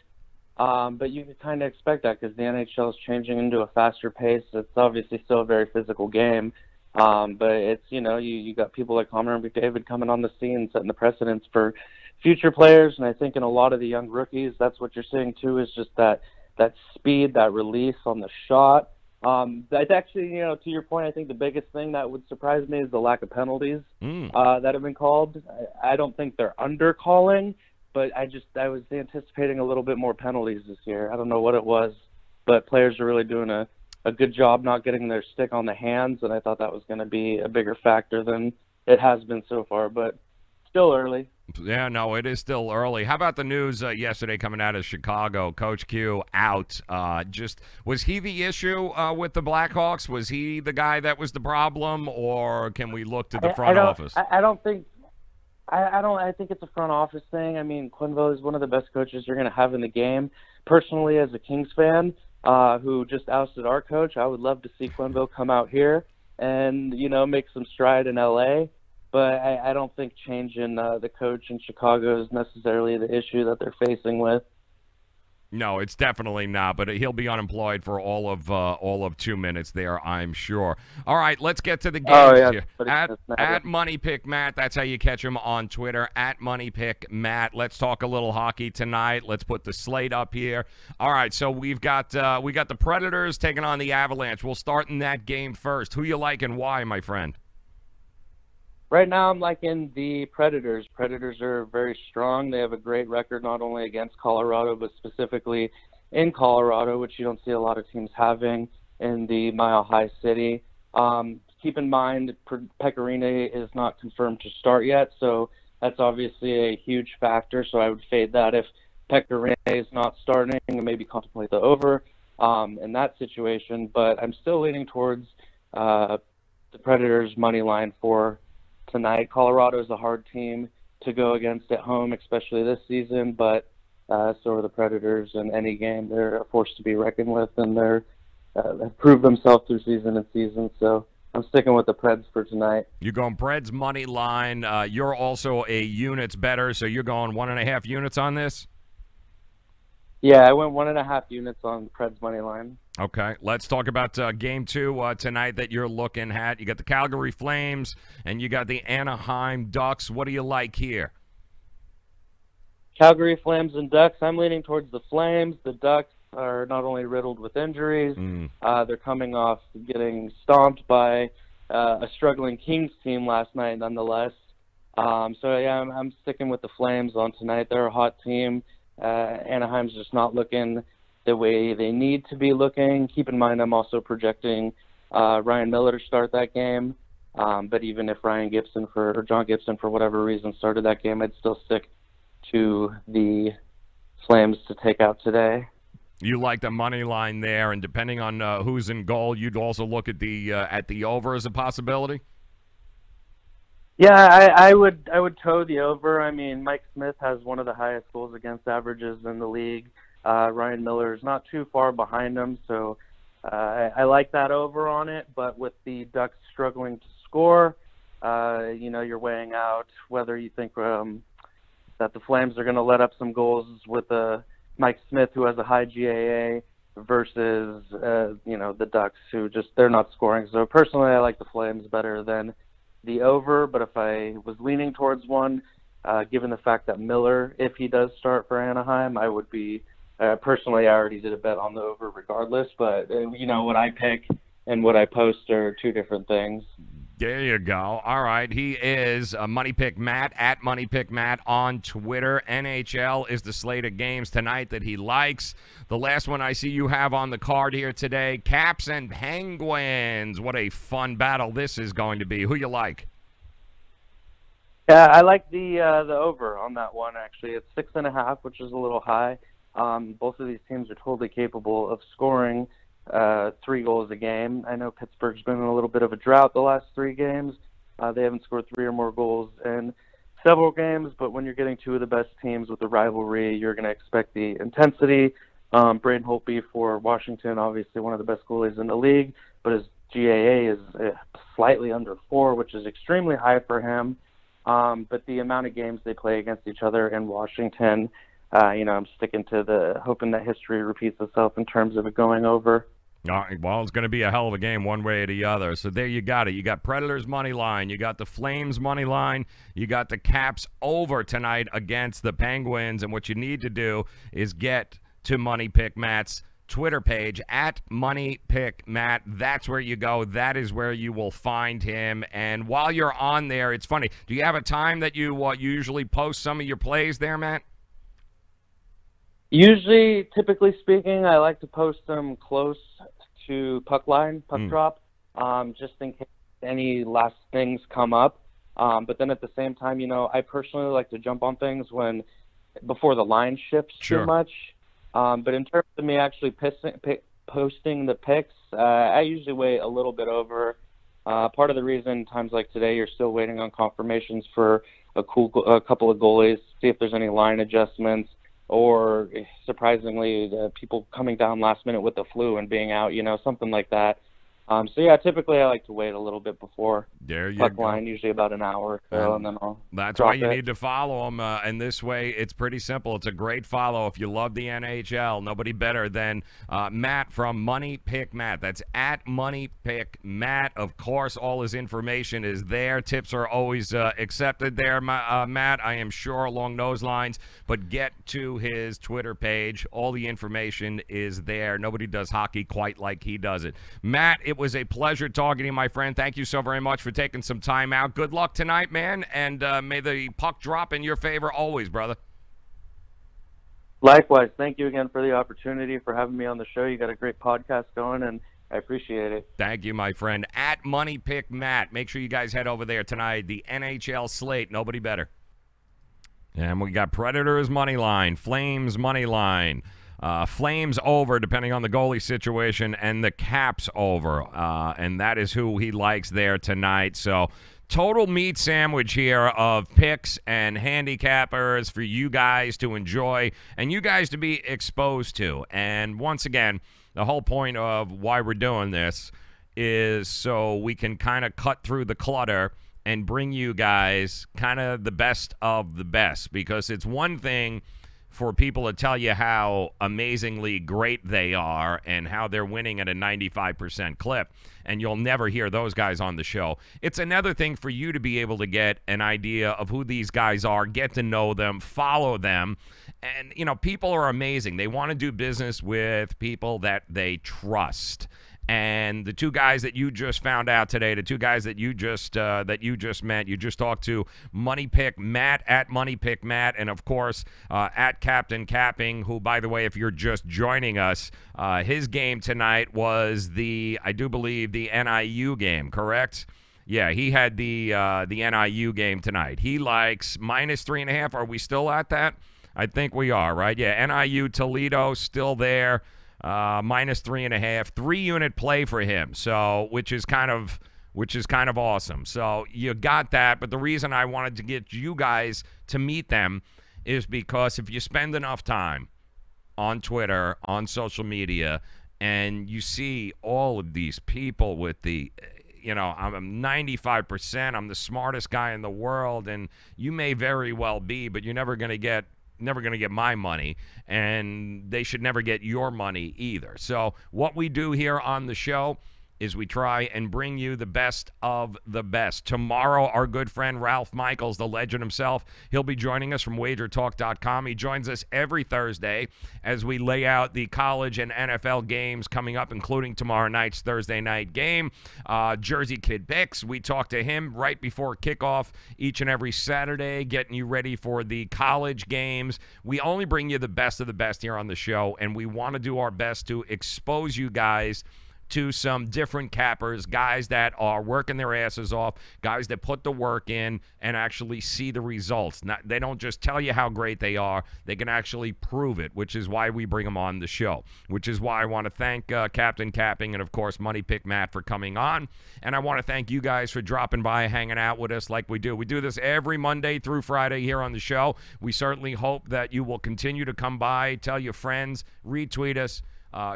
But you can kind of expect that because the NHL is changing into a faster pace. It's obviously still a very physical game, but it's you got people like Connor McDavid coming on the scene, setting the precedence for future players. And I think in a lot of the young rookies, that's what you're seeing too, is just that speed, that release on the shot. That's actually, to your point, I think the biggest thing that would surprise me is the lack of penalties that have been called. I don't think they're under calling, but I was anticipating a little bit more penalties this year. I don't know what it was, but players are really doing a good job not getting their stick on the hands, and I thought that was going to be a bigger factor than it has been so far, but still early. Yeah, no, it is still early. How about the news yesterday coming out of Chicago? Coach Q out. Was he the issue with the Blackhawks? Was he the guy that was the problem, or can we look to the front office? I think it's a front office thing. I mean, Quenneville is one of the best coaches you're going to have in the game. Personally, as a Kings fan who just ousted our coach, I would love to see Quenneville come out here and, make some stride in L.A., but I don't think changing the coach in Chicago is necessarily the issue that they're facing with. No, it's definitely not, but he'll be unemployed for all of 2 minutes there, I'm sure. All right, let's get to the games here. At MoneyPickMatt, that's how you catch him on Twitter, at MoneyPickMatt. Let's talk a little hockey tonight. Let's put the slate up here. All right, so we got the Predators taking on the Avalanche. We'll start in that game first. Who you like and why, my friend? Right now, I'm liking the Predators. Predators are very strong. They have a great record not only against Colorado, but specifically in Colorado, which you don't see a lot of teams having in the Mile High City. Keep in mind, Pekka Rinne is not confirmed to start yet, so that's obviously a huge factor. So I would fade that if Pekka Rinne is not starting, and maybe contemplate the over in that situation. But I'm still leaning towards the Predators' money line for tonight. Colorado is a hard team to go against at home, especially this season, but so are the Predators in any game. They're a force to be reckoned with, and they've proved themselves through season and season, so I'm sticking with the Preds for tonight. You're going Preds money line. You're also a units better, so you're going 1.5 units on this? Yeah, I went 1.5 units on the Preds money line. Okay, let's talk about Game 2 tonight that you're looking at. You got the Calgary Flames, and you got the Anaheim Ducks. What do you like here? Calgary Flames and Ducks. I'm leaning towards the Flames. The Ducks are not only riddled with injuries, they're coming off getting stomped by a struggling Kings team last night, nonetheless. So, yeah, I'm sticking with the Flames on tonight. They're a hot team. Anaheim's just not looking the way they need to be looking. Keep in mind, I'm also projecting Ryan Miller to start that game. But even if John Gibson, for whatever reason, started that game, I'd still stick to the Flames to take out today. You like the money line there, and depending on who's in goal, you'd also look at the over as a possibility? Yeah, I would toe the over. I mean, Mike Smith has one of the highest goals against averages in the league. Ryan Miller is not too far behind him, so I like that over on it. But with the Ducks struggling to score, you're weighing out whether you think that the Flames are going to let up some goals with Mike Smith, who has a high GAA, versus the Ducks, who they're not scoring. So personally, I like the Flames better than the over, but if I was leaning towards one, given the fact that Miller, if he does start for Anaheim, I would be personally, I already did a bet on the over regardless, but what I pick and what I post are two different things. There you go. All right, he is MoneyPickMatt, at MoneyPickMatt on Twitter. NHL is the slate of games tonight that he likes. The last one I see you have on the card here today, Caps and Penguins. What a fun battle this is going to be. Who you like? Yeah, I like the over on that one, actually. It's 6.5, which is a little high. Both of these teams are totally capable of scoring. 3 goals a game. I know Pittsburgh's been in a little bit of a drought the last 3 games. They haven't scored 3 or more goals in several games, but when you're getting 2 of the best teams with the rivalry, you're going to expect the intensity. Braden Holtby for Washington, obviously one of the best goalies in the league, but his GAA is slightly under 4, which is extremely high for him. But the amount of games they play against each other in Washington, I'm sticking to hoping that history repeats itself in terms of it going over. Well, it's going to be a hell of a game one way or the other. So there you got it. You got Predators money line. You got the Flames money line. You got the Caps over tonight against the Penguins. And what you need to do is get to Money Pick Matt's Twitter page at Money Pick Matt. That's where you go. That is where you will find him. And while you're on there, it's funny. Do you have a time that you usually post some of your plays there, Matt? Usually, typically speaking, I like to post them close to puck drop, just in case any last things come up. But then at the same time, I personally like to jump on things before the line shifts too much. But in terms of me actually posting the picks, I usually wait a little bit over. Part of the reason times like today you're still waiting on confirmations for a couple of goalies, see if there's any line adjustments, or surprisingly, people coming down last minute with the flu and being out, something like that. Typically I like to wait a little bit before puck line, usually about an hour or so, and then I'll That's why you need to follow him, and this way it's pretty simple. It's a great follow if you love the NHL. Nobody better than Matt from Money Pick Matt. That's at Money Pick Matt. Of course, all his information is there. Tips are always accepted there, Matt, I am sure, along those lines. But get to his Twitter page. All the information is there. Nobody does hockey quite like he does it. Matt, it was a pleasure talking to you, my friend. Thank you so very much for taking some time out. Good luck tonight, man, and may the puck drop in your favor always, brother. Likewise. Thank you again for the opportunity, for having me on the show. You got a great podcast going, and I appreciate it. Thank you, my friend. At Money Pick Matt. Make sure you guys head over there tonight. The NHL slate. Nobody better. And we got Predators money line, Flames money line. Flames over, depending on the goalie situation, and the Caps over. And that is who he likes there tonight. So, total meat sandwich here of picks and handicappers for you guys to enjoy and you guys to be exposed to. And once again, the whole point of why we're doing this is so we can kind of cut through the clutter and bring you guys kind of the best of the best. Because it's one thing for people to tell you how amazingly great they are and how they're winning at a 95% clip, and you'll never hear those guys on the show. It's another thing for you to be able to get an idea of who these guys are, get to know them, follow them. And, people are amazing. They want to do business with people that they trust. And the 2 guys that you just found out today, the 2 guys that you just met, you just talked to Money Pick Matt at Money Pick Matt, and of course at Captain Capping, who, by the way, if you're just joining us, his game tonight was I do believe the NIU game, correct? Yeah, he had the NIU game tonight. He likes -3.5. Are we still at that? I think we are, right? Yeah, NIU Toledo still there. -3.5, 3-unit play for him. So, which is kind of awesome. So you got that. But the reason I wanted to get you guys to meet them is because if you spend enough time on Twitter, on social media, and you see all of these people with the, I'm 95%, I'm the smartest guy in the world, and you may very well be, but you're never going to get my money, and they should never get your money either. So what we do here on the show is we try and bring you the best of the best. Tomorrow, our good friend Ralph Michaels, the legend himself, he'll be joining us from wagertalk.com. He joins us every Thursday as we lay out the college and NFL games coming up, including tomorrow night's Thursday night game. Jersey Kid Picks, we talk to him right before kickoff each and every Saturday, getting you ready for the college games. We only bring you the best of the best here on the show, and we want to do our best to expose you guys to some different cappers, guys that are working their asses off, guys that put the work in and actually see the results. They don't just tell you how great they are. They can actually prove it, which is why we bring them on the show, which is why I want to thank Captain Capping and, of course, Money Pick Matt for coming on. And I want to thank you guys for dropping by, hanging out with us like we do. We do this every Monday through Friday here on the show. We certainly hope that you will continue to come by, tell your friends, retweet us,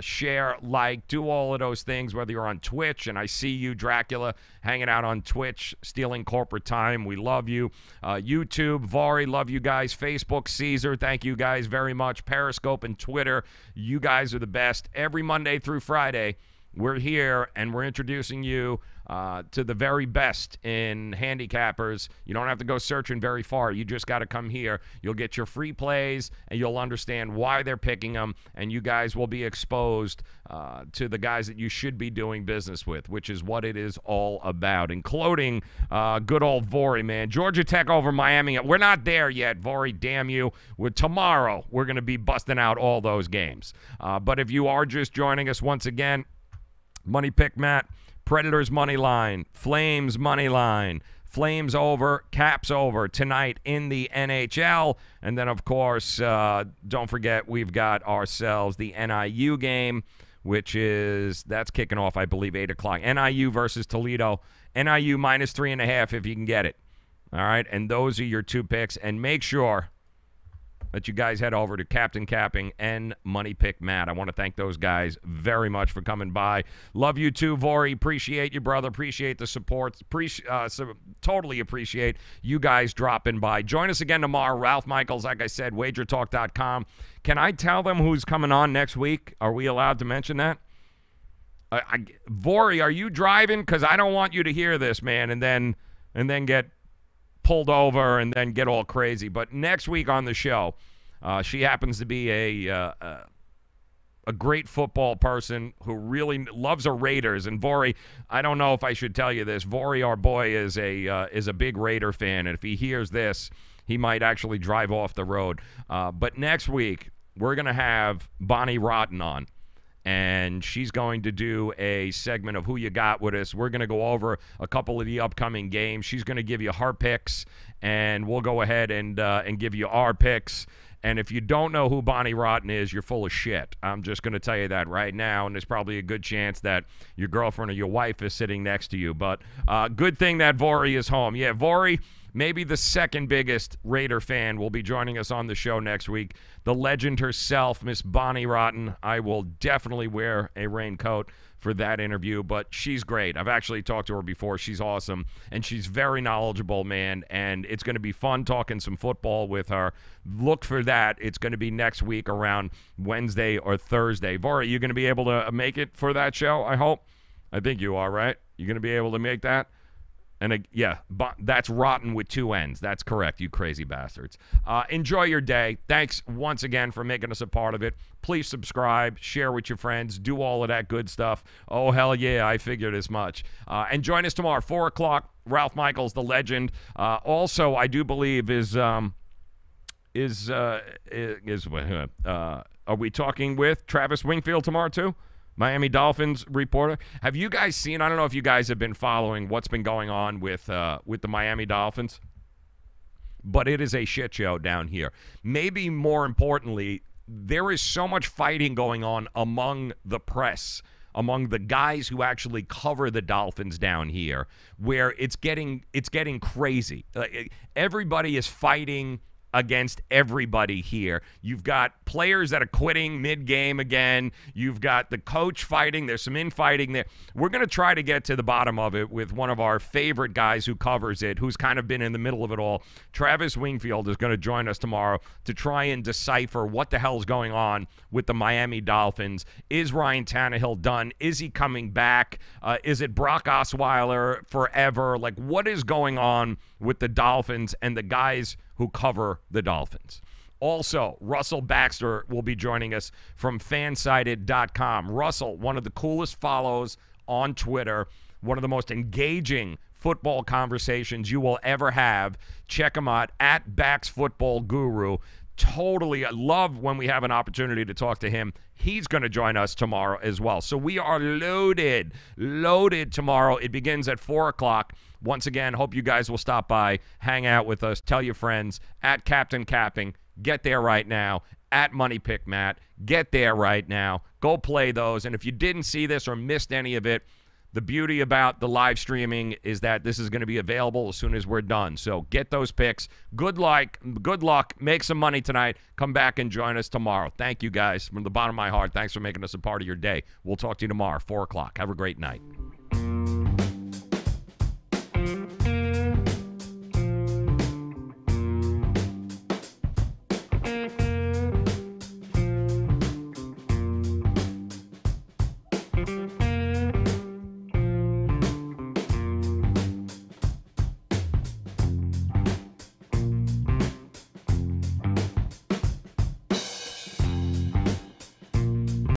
share, like, do all of those things, whether you're on Twitch, and I see you, Dracula, hanging out on Twitch, stealing corporate time. We love you. YouTube, Vari, love you guys. Facebook, Caesar, thank you guys very much. Periscope and Twitter, you guys are the best. Every Monday through Friday, we're here, and we're introducing you to the very best in handicappers. You don't have to go searching very far. You just got to come here. You'll get your free plays, and you'll understand why they're picking them, and you guys will be exposed to the guys that you should be doing business with, which is what it is all about, including good old Vori, man. Georgia Tech over Miami. We're not there yet, Vori, damn you. Tomorrow, we're going to be busting out all those games. But if you are just joining us once again, Money Pick Matt, Predators money line, Flames money line, Flames over, Caps over tonight in the NHL. And then, of course, don't forget we've got ourselves the NIU game, that's kicking off, I believe, 8 o'clock. NIU versus Toledo. NIU minus 3.5 if you can get it. All right, and those are your two picks. And make sure that you guys head over to Captain Capping and Money Pick Matt. I want to thank those guys very much for coming by. Love you too, Vori. Appreciate you, brother. Appreciate the support. Totally appreciate you guys dropping by. Join us again tomorrow. Ralph Michaels, like I said, wagertalk.com. Can I tell them who's coming on next week? Are we allowed to mention that? Vori, are you driving? Because I don't want you to hear this, man, and then get pulled over and then get all crazy. But next week on the show, she happens to be a great football person who really loves her Raiders. And Vori, I don't know if I should tell you this. Vori, our boy, is a big Raider fan, and if he hears this, he might actually drive off the road. But next week, we're going to have Bonnie Rotten on. And she's going to do a segment of Who You Got with us. We're going to go over a couple of the upcoming games. She's going to give you her picks, and we'll go ahead and give you our picks. And if you don't know who Bonnie Rotten is, you're full of shit. I'm just going to tell you that right now, and there's probably a good chance that your girlfriend or your wife is sitting next to you. But good thing that Vori is home. Yeah, Vori, maybe the second biggest Raider fan, will be joining us on the show next week. The legend herself, Miss Bonnie Rotten. I will definitely wear a raincoat for that interview, but she's great. I've actually talked to her before. She's awesome, and she's very knowledgeable, man, and it's going to be fun talking some football with her. Look for that. It's going to be next week around Wednesday or Thursday. Vori, you going to be able to make it for that show, I hope? I think you are, right? You going to be able to make that? And yeah, that's Rotten with 2 N's. That's correct, you crazy bastards. Enjoy your day. Thanks once again for making us a part of it. Please subscribe, share with your friends, do all of that good stuff. Oh, hell yeah, I figured as much. And join us tomorrow, 4 o'clock. Ralph Michaels, the legend. Also, I do believe are we talking with Travis Wingfield tomorrow too? Miami Dolphins reporter. Have you guys seen, I don't know if you guys have been following what's been going on with the Miami Dolphins, but it is a shit show down here. Maybe more importantly, there is so much fighting going on among the press, among the guys who actually cover the Dolphins down here, where it's getting crazy. Everybody is fighting against everybody here. You've got players that are quitting mid-game again. You've got the coach fighting. There's some infighting there. We're going to try to get to the bottom of it with one of our favorite guys who covers it, who's kind of been in the middle of it all. Travis Wingfield is going to join us tomorrow to try and decipher what the hell's going on with the Miami Dolphins. Is Ryan Tannehill done? Is he coming back? Is it Brock Osweiler forever? Like, what is going on with the Dolphins and the guys who cover the Dolphins? Also, Russell Baxter will be joining us from fansided.com. Russell, one of the coolest follows on Twitter, one of the most engaging football conversations you will ever have. Check him out at Bax Football Guru. totally love when we have an opportunity to talk to him. He's going to join us tomorrow as well. So we are loaded tomorrow. It begins at 4 o'clock. Once again, hope you guys will stop by, hang out with us, tell your friends, at Captain Capping. Get there right now. At Money Pick Matt. Get there right now. Go play those. And if you didn't see this or missed any of it, the beauty about the live streaming is that this is going to be available as soon as we're done. So get those picks. Good luck. Make some money tonight. Come back and join us tomorrow. Thank you guys from the bottom of my heart. Thanks for making us a part of your day. We'll talk to you tomorrow, 4 o'clock. Have a great night.